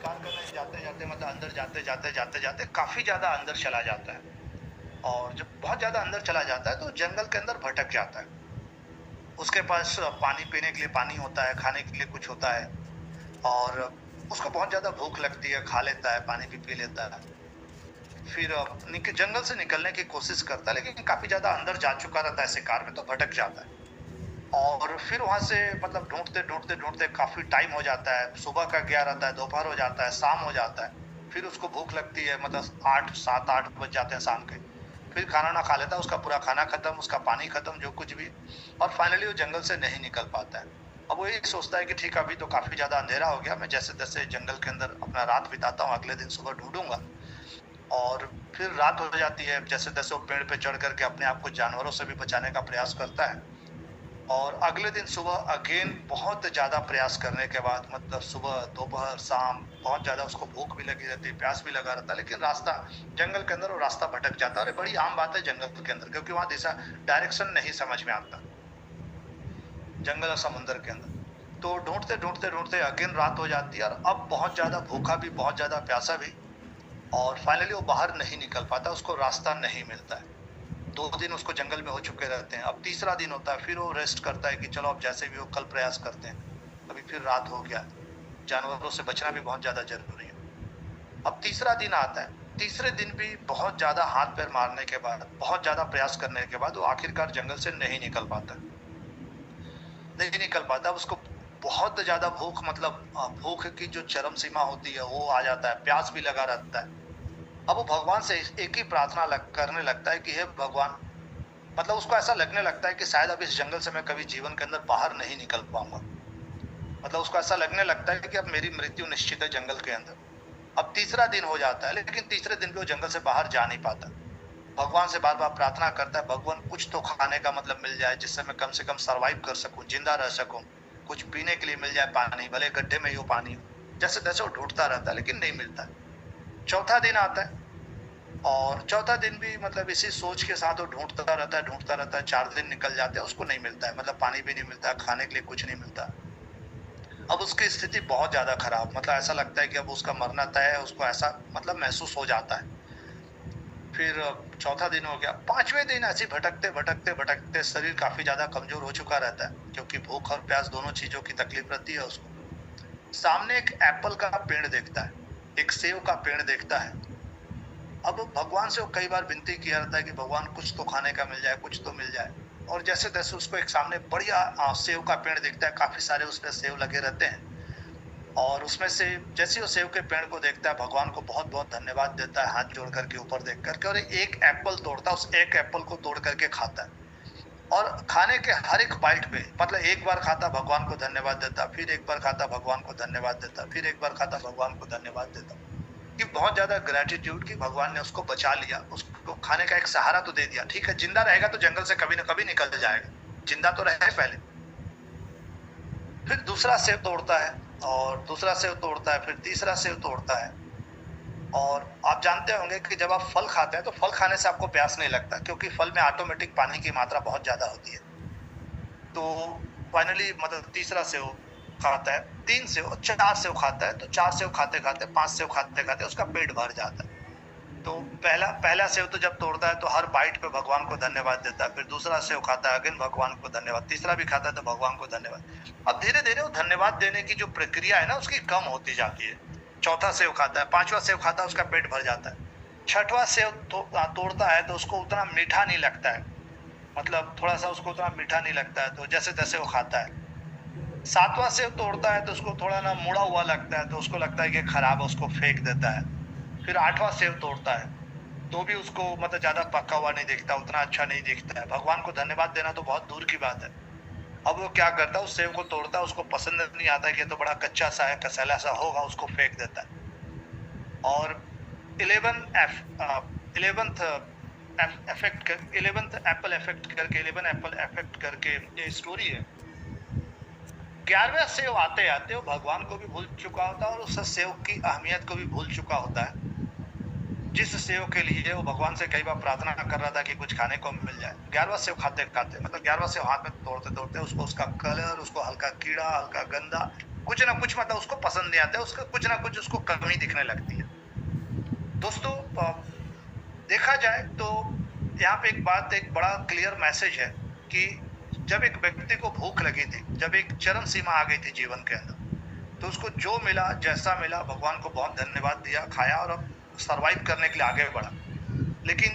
शिकार करने जाते जाते मतलब अंदर जाते जाते काफी ज्यादा अंदर चला जाता है। और जब बहुत ज्यादा अंदर चला जाता है तो जंगल के अंदर भटक जाता है। उसके पास पानी पीने के लिए पानी होता है, खाने के लिए कुछ होता है, और उसको बहुत ज्यादा भूख लगती है, खा लेता है, पानी भी पी लेता है। फिर जंगल से निकलने की कोशिश करता है, लेकिन काफी ज्यादा अंदर जा चुका रहता है शिकार में, तो भटक जाता है। और फिर वहां से मतलब ढूंढते काफी टाइम हो जाता है, सुबह का गया रहता है, दोपहर हो जाता है, शाम हो जाता है। फिर उसको भूख लगती है, मतलब 8 7 8 बज जाते हैं शाम के। फिर खाना ना खा लेता है, उसका पूरा खाना खत्म, उसका पानी खत्म, जो कुछ भी। और फाइनली वो जंगल से नहीं निकल पाता है। अब वो यही सोचता है कि ठीक है, अभी तो काफी ज्यादा अंधेरा हो गया, मैं जैसे तैसे जंगल के अंदर अपना रात बिताता हूँ, अगले दिन सुबह ढूंढूंगा। और फिर रात हो जाती है, जैसे तैसे वो पेड़ पे चढ़ करके अपने आप को जानवरों से भी बचाने का प्रयास करता है। और अगले दिन सुबह अगेन बहुत ज़्यादा प्रयास करने के बाद, मतलब सुबह, दोपहर, शाम, बहुत ज़्यादा उसको भूख भी लगी रहती है, प्यास भी लगा रहता है, लेकिन रास्ता, जंगल के अंदर वो रास्ता भटक जाता है। और ये बड़ी आम बात है जंगल के अंदर, क्योंकि वहाँ दिशा, डायरेक्शन नहीं समझ में आता, जंगल और समुंदर के अंदर। तो ढूंढते अगेन रात हो जाती है, और अब बहुत ज़्यादा भूखा भी, बहुत ज़्यादा प्यासा भी। और फाइनली वो बाहर नहीं निकल पाता, उसको रास्ता नहीं मिलता है। 2 दिन उसको जंगल में हो चुके रहते हैं। अब तीसरा दिन होता है, फिर वो रेस्ट करता है कि चलो अब जैसे भी हो कल प्रयास करते हैं। अभी फिर रात हो गया, जानवरों से बचना भी बहुत ज़्यादा ज़रूरी है। अब तीसरा दिन आता है, तीसरे दिन भी बहुत ज़्यादा हाथ-पैर मारने के बाद, बहुत ज़्यादा प्रयास करने के बाद वो आखिरकार जंगल से नहीं निकल पाता। नहीं निकल पाता, उसको बहुत ज़्यादा भूख, मतलब भूख की जो चरम सीमा होती है वो आ जाता है, प्यास भी लगा रहता है। अब वो भगवान से एक ही प्रार्थना करने लगता है कि हे भगवान, मतलब उसको ऐसा लगने लगता है कि शायद अब इस जंगल से मैं कभी जीवन के अंदर बाहर नहीं निकल पाऊंगा। मतलब उसको ऐसा लगने लगता है कि अब मेरी मृत्यु निश्चित है जंगल के अंदर। अब तीसरा दिन हो जाता है, लेकिन तीसरे दिन भी वो जंगल से बाहर जा नहीं पाता। भगवान से बार बार प्रार्थना करता है, भगवान कुछ तो खाने का मतलब मिल जाए, जिससे मैं कम से कम सरवाइव कर सकूं, जिंदा रह सकूं। कुछ पीने के लिए मिल जाए, पानी, भले गड्ढे में ही हो पानी। जैसे तैसे वो ढूंढता रहता है, लेकिन नहीं मिलता। चौथा दिन आता है, और चौथा दिन भी मतलब इसी सोच के साथ वो ढूंढता रहता है। 4 दिन निकल जाते हैं, उसको नहीं मिलता है, मतलब पानी भी नहीं मिलता है, खाने के लिए कुछ नहीं मिलता। अब उसकी स्थिति बहुत ज्यादा खराब, मतलब ऐसा लगता है कि अब उसका मरना तय है, उसको ऐसा मतलब महसूस हो जाता है। फिर चौथा दिन हो गया, 5वें दिन ऐसे भटकते शरीर काफी ज्यादा कमजोर हो चुका रहता है, क्योंकि भूख और प्यास दोनों चीजों की तकलीफ रहती है उसको। सामने एक एप्पल का पेड़ देखता है, एक सेव का पेड़ देखता है। अब भगवान से वो कई बार विनती किया रहता है कि भगवान कुछ तो खाने का मिल जाए, कुछ तो मिल जाए। और जैसे तैसे उसको एक सामने बढ़िया सेव का पेड़ दिखता है, काफी सारे उसमें सेव लगे रहते हैं। और उसमें से जैसे वो सेव के पेड़ को देखता है, भगवान को बहुत बहुत धन्यवाद देता है, हाथ जोड़ करके ऊपर देख करके, और एक एप्पल तोड़ता है, उस एक एप्पल को तोड़ करके खाता है। और खाने के हर एक बाइट पे, मतलब एक बार खाता, भगवान को धन्यवाद देता, फिर एक बार खाता, भगवान को धन्यवाद देता, फिर एक बार खाता, भगवान को धन्यवाद देता। कि बहुत ज्यादा ग्रेटिट्यूड कि भगवान ने उसको बचा लिया, उसको खाने का एक सहारा तो दे दिया। ठीक है, जिंदा रहेगा तो जंगल से कभी ना कभी निकल जाएगा, जिंदा तो रहे पहले। फिर दूसरा सेब तोड़ता है, और दूसरा सेब तोड़ता है, फिर तीसरा सेब तोड़ता है। और आप जानते होंगे कि जब आप फल खाते हैं तो फल खाने से आपको प्यास नहीं लगता, क्योंकि फल में ऑटोमेटिक पानी की मात्रा बहुत ज्यादा होती है। तो फाइनली मतलब तीसरा सेब खाता है, 3 सेब, 4 सेब खाता है, तो 4 सेब खाते खाते, 5 सेब खाते खाते उसका पेट भर जाता है। तो पहला सेव तो जब तोड़ता है तो हर बाइट पे भगवान को धन्यवाद देता है, फिर दूसरा सेव खाता है, अगेन भगवान को धन्यवाद, तीसरा भी खाता है तो भगवान को धन्यवाद। अब धीरे धीरे वो धन्यवाद देने की जो प्रक्रिया है ना, उसकी कम होती जाती है। चौथा सेव खाता है, 5वां सेव खाता है, उसका पेट भर जाता है। 6वां सेव तोड़ता है तो उसको उतना मीठा नहीं लगता है, मतलब थोड़ा सा उसको उतना मीठा नहीं लगता है, तो जैसे तैसे वो खाता है। 7वां सेव तोड़ता है तो उसको थोड़ा ना मुड़ा हुआ लगता है, तो उसको लगता है कि खराब है, उसको फेंक देता है। फिर 8वां सेव तोड़ता है, तो भी उसको मतलब ज्यादा पका हुआ नहीं दिखता, उतना अच्छा नहीं दिखता है। भगवान को धन्यवाद देना तो बहुत दूर की बात है। अब वो क्या करता है, उस सेव को तोड़ता है, उसको पसंद नहीं आता है कि तो बड़ा कच्चा सा है, कसैला सा होगा, उसको फेंक देता है। और 11th एप्पल इफेक्ट करके ये स्टोरी है। 11वें सेव आते आते वो भगवान को भी भूल चुका होता है, और उस सेव की अहमियत को भी भूल चुका होता है, जिस सेव के लिए वो भगवान से कई बार प्रार्थना कर रहा था कि कुछ खाने को मिल जाए। 11वां सेव खाते खाते, मतलब 11वां सेव हाथ में तोड़ते तोड़ते उसको, उसका कलर, उसको हल्का कीड़ा, हल्का गंदा, कुछ ना कुछ मतलब उसको पसंद नहीं आता है, उसका कुछ ना कुछ उसको कमी दिखने लगती है। दोस्तों देखा जाए तो यहाँ पे एक बड़ा क्लियर मैसेज है कि जब एक व्यक्ति को भूख लगी थी, जब एक चरम सीमा आ गई थी जीवन के अंदर, तो उसको जो मिला, जैसा मिला, भगवान को बहुत धन्यवाद दिया, खाया और अब सर्वाइव करने के लिए आगे बढ़ा। लेकिन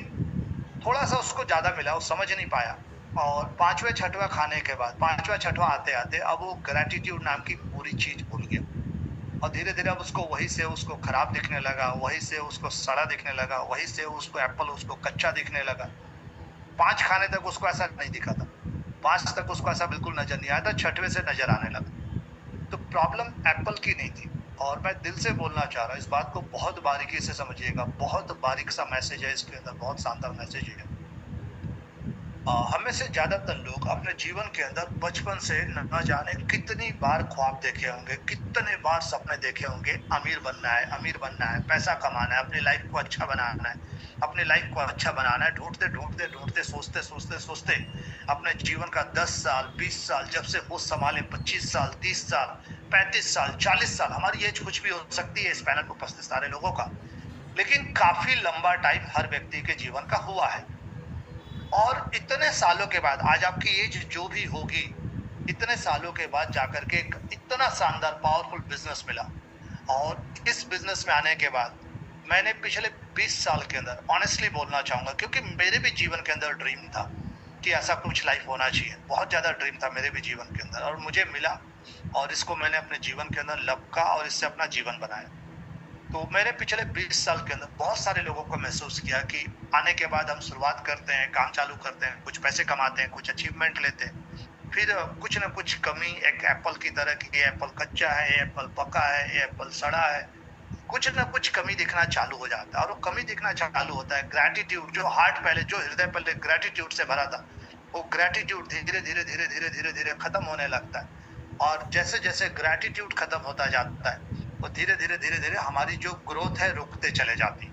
थोड़ा-सा उसको ज़्यादा मिला, वो समझ नहीं पाया और 5वें-6वें खाने के बाद 5वां-6वां आते-आते अब वो ग्रैटिट्यूड नाम की पूरी चीज़ भूल गया और धीरे-धीरे अब उसको वही सेब उसको खराब दिखने लगा, वही सेब उसको सड़ा दिखने लगा, वही सेब उसको एप्पल उसको कच्चा दिखने लगा। 5 खाने तक उसको ऐसा नहीं दिखा था। 5 तक उसको ऐसा बिल्कुल नज़र नहीं आया था, 6वें से नज़र आने लगा। तो प्रॉब्लम एप्पल की नहीं थी और मैं दिल से बोलना चाह रहा हूँ, इस बात को बहुत बारीकी से समझिएगा, बहुत बारीक सा मैसेज है इसके अंदर, बहुत शानदार मैसेज है। हमें से ज़्यादातर लोग अपने जीवन के अंदर बचपन से न जाने कितनी बार ख्वाब देखे होंगे, कितने बार सपने देखे होंगे, अमीर बनना है, पैसा कमाना है, अपनी लाइफ को अच्छा बनाना है, अपनी लाइफ को अच्छा बनाना है, ढूँढते, सोचते अपने जीवन का 10 साल, 20 साल जब से होश संभाले 25 साल, 30 साल, 35 साल, 40 साल, हमारी एज कुछ भी हो सकती है, स्पैनर को 35 सारे लोगों का, लेकिन काफ़ी लंबा टाइम हर व्यक्ति के जीवन का हुआ है। और इतने सालों के बाद आज आपकी एज जो भी होगी, इतने सालों के बाद जाकर के एक इतना शानदार पावरफुल बिजनेस मिला और इस बिजनेस में आने के बाद मैंने पिछले 20 साल के अंदर ऑनेस्टली बोलना चाहूँगा, क्योंकि मेरे भी जीवन के अंदर ड्रीम था कि ऐसा कुछ लाइफ होना चाहिए, बहुत ज़्यादा ड्रीम था मेरे भी जीवन के अंदर और मुझे मिला और इसको मैंने अपने जीवन के अंदर लपका और इससे अपना जीवन बनाया। तो मैंने पिछले 20 साल के अंदर बहुत सारे लोगों को महसूस किया कि आने के बाद हम शुरुआत करते हैं, काम चालू करते हैं, कुछ पैसे कमाते हैं, कुछ अचीवमेंट लेते हैं, फिर कुछ ना कुछ कमी, एक एप्पल की तरह कि ये एप्पल कच्चा है, ये एप्पल पका है, ये एप्पल सड़ा है, कुछ ना कुछ कमी दिखना चालू हो जाता है और वो कमी दिखना चालू होता है। ग्रैटिट्यूड जो हृदय पहले ग्रैटिट्यूड से भरा था, वो ग्रैटिट्यूड धीरे-धीरे खत्म होने लगता है और जैसे-जैसे ग्रैटिट्यूड खत्म होता जाता है, वो धीरे-धीरे हमारी जो ग्रोथ है रुकते चले जाती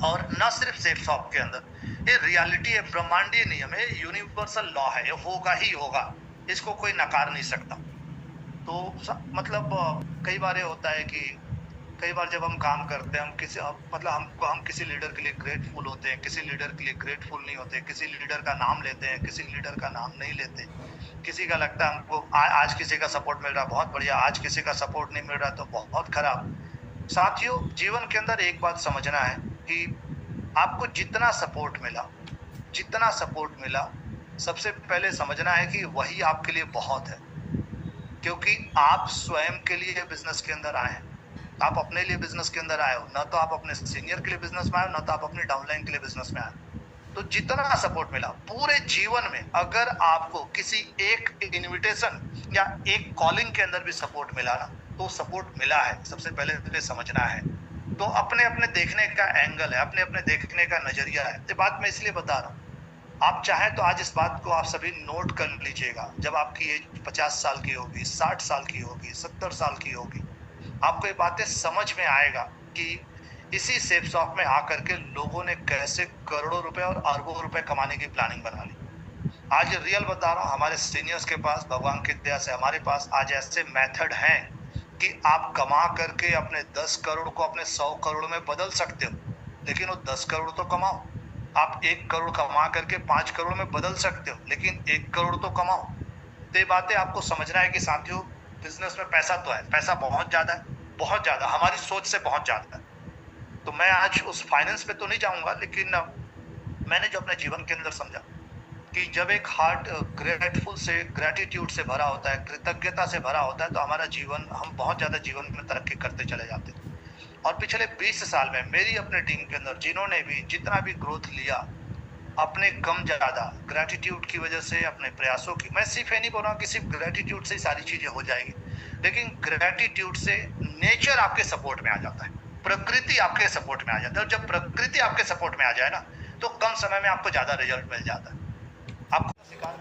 और न सिर्फ सेफ शॉप के अंदर, ये रियलिटी है, ब्रह्मांडीय नियम है, यूनिवर्सल लॉ है, ये होगा ही होगा, इसको कोई नकार नहीं सकता। तो मतलब कई बार ये होता है कि कई बार जब हम काम करते हैं, हम किसी मतलब हम किसी लीडर के लिए ग्रेटफुल होते हैं, किसी लीडर के लिए ग्रेटफुल नहीं होते, किसी लीडर का नाम लेते हैं, किसी लीडर का नाम नहीं लेते, किसी का लगता है हमको आज किसी का सपोर्ट मिल रहा है बहुत बढ़िया, आज किसी का सपोर्ट नहीं मिल रहा तो बहुत खराब। साथियों, जीवन के अंदर एक बात समझना है कि आपको जितना सपोर्ट मिला, सबसे पहले समझना है कि वही आपके लिए बहुत है, क्योंकि आप स्वयं के लिए बिजनेस के अंदर आए हैं, आप अपने लिए बिजनेस के अंदर आए हो, ना तो आप अपने सीनियर के लिए बिजनेस में आए हो, ना तो आप अपने डाउनलाइन के लिए बिजनेस में आए हो। तो जितना सपोर्ट मिला पूरे जीवन में, अगर आपको किसी एक इनविटेशन या एक कॉलिंग के अंदर भी सपोर्ट मिला ना, तो सपोर्ट मिला है, सबसे पहले तो समझना है। तो अपने देखने का एंगल है, अपने देखने का नजरिया है। ये बात मैं इसलिए बता रहा हूँ, आप चाहें तो आज इस बात को आप सभी नोट कर लीजिएगा। जब आपकी एज 50 साल की होगी, 60 साल की होगी, 70 साल की होगी, आपको ये बातें समझ में आएगा कि इसी सेफ शॉप में आकर के लोगों ने कैसे करोड़ों रुपए और अरबों रुपए कमाने की प्लानिंग बना ली। आज रियल बता रहा हूँ, हमारे सीनियर्स के पास, भगवान की दया से हमारे पास आज ऐसे मेथड हैं कि आप कमा करके अपने 10 करोड़ को अपने 100 करोड़ में बदल सकते हो, लेकिन वो 10 करोड़ तो कमाओ। आप 1 करोड़ कमा करके 5 करोड़ में बदल सकते हो, लेकिन 1 करोड़ तो कमाओ। तो ये बातें आपको समझना है कि साथियों, बिजनेस में पैसा तो है, पैसा बहुत ज़्यादा है, बहुत ज़्यादा, हमारी सोच से बहुत ज़्यादा है। तो मैं आज उस फाइनेंस पे तो नहीं जाऊँगा, लेकिन मैंने जो अपने जीवन के अंदर समझा कि जब एक हार्ट ग्रेटफुल से, ग्रैटिट्यूड से भरा होता है, कृतज्ञता से भरा होता है, तो हमारा जीवन, हम बहुत ज़्यादा जीवन में तरक्की करते चले जाते हैं। और पिछले 20 साल में मेरी अपने टीम के अंदर जिन्होंने भी जितना भी ग्रोथ लिया, अपने कम ज़्यादा ग्रैटिट्यूड की वजह से, अपने प्रयासों की, मैं सिर्फ ये नहीं बोल रहा हूँ कि सिर्फ ग्रैटिट्यूड से ही सारी चीज़ें हो जाएगी, लेकिन ग्रैटिट्यूड से नेचर आपके सपोर्ट में आ जाता है, प्रकृति आपके सपोर्ट में आ जाता है और जब प्रकृति आपके सपोर्ट में आ जाए ना, तो कम समय में आपको ज़्यादा रिजल्ट मिल जाता है। आपको